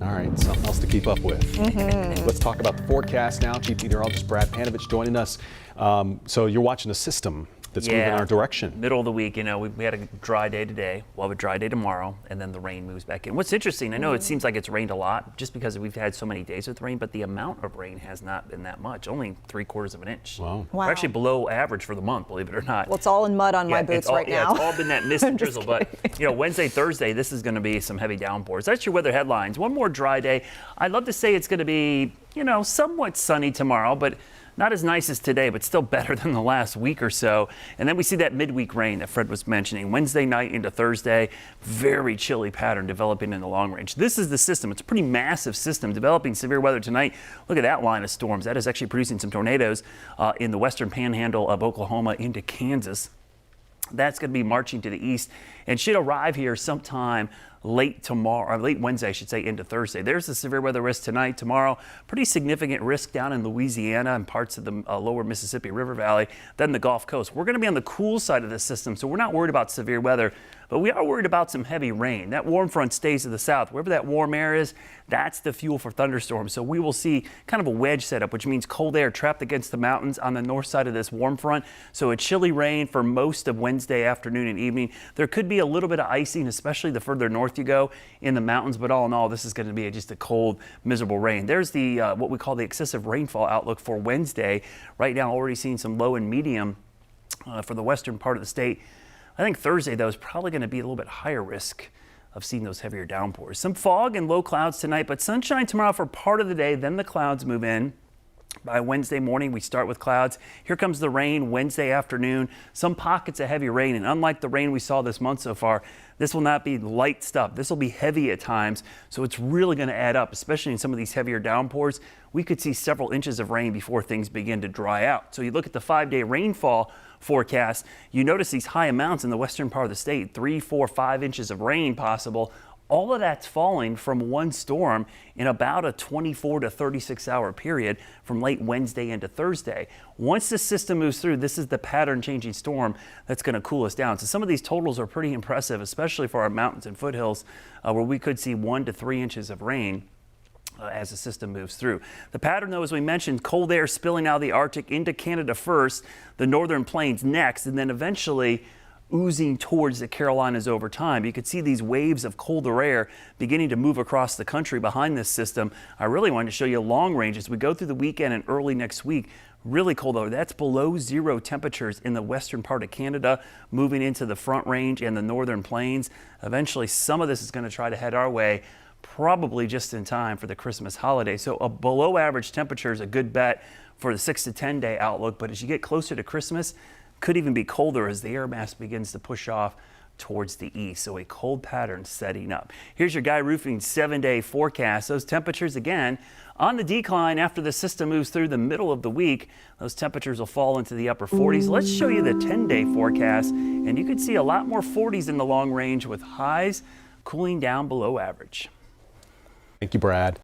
All right, something else to keep up with. Let's talk about the forecast now. Chief Meteorologist Brad Panovich joining us. So you're watching a system that's moving in our direction. Middle of the week, you know, we had a dry day today. We'll have a dry day tomorrow, and then the rain moves back in. What's interesting, I know it seems like it's rained a lot just because we've had so many days with rain, but the amount of rain has not been that much, only 3/4 of an inch. Wow. We're actually below average for the month, believe it or not. Well, it's all in mud on my boots right now. Yeah, it's all been that mist and drizzle, but you know, Wednesday, Thursday, this is going to be some heavy downpours. That's your weather headlines. One more dry day. I'd love to say it's going to be, you know, somewhat sunny tomorrow, but not as nice as today, but still better than the last week or so. And then we see that midweek rain that Fred was mentioning. Wednesday night into Thursday, very chilly pattern developing in the long range. This is the system. It's a pretty massive system developing severe weather tonight. Look at that line of storms. That is actually producing some tornadoes in the western panhandle of Oklahoma into Kansas. That's going to be marching to the east and should arrive here sometime late tomorrow, or late Wednesday, I should say, into Thursday. There's the severe weather risk tonight. Tomorrow, pretty significant risk down in Louisiana and parts of the lower Mississippi River Valley, then the Gulf Coast. We're going to be on the cool side of the system, so we're not worried about severe weather, but we are worried about some heavy rain. That warm front stays to the south. Wherever that warm air is, that's the fuel for thunderstorms. So we will see kind of a wedge setup, which means cold air trapped against the mountains on the north side of this warm front. So a chilly rain for most of Wednesday afternoon and evening. There could be a little bit of icing, especially the further north you go in the mountains, but all in all, this is going to be just a cold, miserable rain. There's the what we call the excessive rainfall outlook for Wednesday. Right now, already seeing some low and medium for the western part of the state. I think Thursday, though, is probably going to be a little bit higher risk of seeing those heavier downpours. Some fog and low clouds tonight, but sunshine tomorrow for part of the day. Then the clouds move in. By Wednesday morning, we start with clouds. Here comes the rain Wednesday afternoon. Some pockets of heavy rain, and unlike the rain we saw this month so far, this will not be light stuff. This will be heavy at times, so it's really going to add up, especially in some of these heavier downpours. We could see several inches of rain before things begin to dry out. So you look at the 5-day rainfall forecast, you notice these high amounts in the western part of the state, 3, 4, 5 inches of rain possible. All of that's falling from one storm in about a 24 to 36 hour period from late Wednesday into Thursday. Once the system moves through, this is the pattern changing storm that's going to cool us down. So some of these totals are pretty impressive, especially for our mountains and foothills where we could see 1 to 3 inches of rain as the system moves through. The pattern, though, as we mentioned, cold air spilling out of the Arctic into Canada first, the northern plains next, and then eventually oozing towards the Carolinas over time. You could see these waves of colder air beginning to move across the country behind this system. I really wanted to show you long range as we go through the weekend and early next week. Really cold over. That's below zero temperatures in the western part of Canada, moving into the Front Range and the northern plains. Eventually, some of this is going to try to head our way, probably just in time for the Christmas holiday. So a below average temperature is a good bet for the 6 to 10 day outlook. But as you get closer to Christmas, could even be colder as the air mass begins to push off towards the east. So a cold pattern setting up. Here's your Guy Roofing 7-day forecast. Those temperatures again on the decline after the system moves through the middle of the week. Those temperatures will fall into the upper 40s. Let's show you the 10-day forecast, and you can see a lot more 40s in the long range with highs cooling down below average. Thank you, Brad.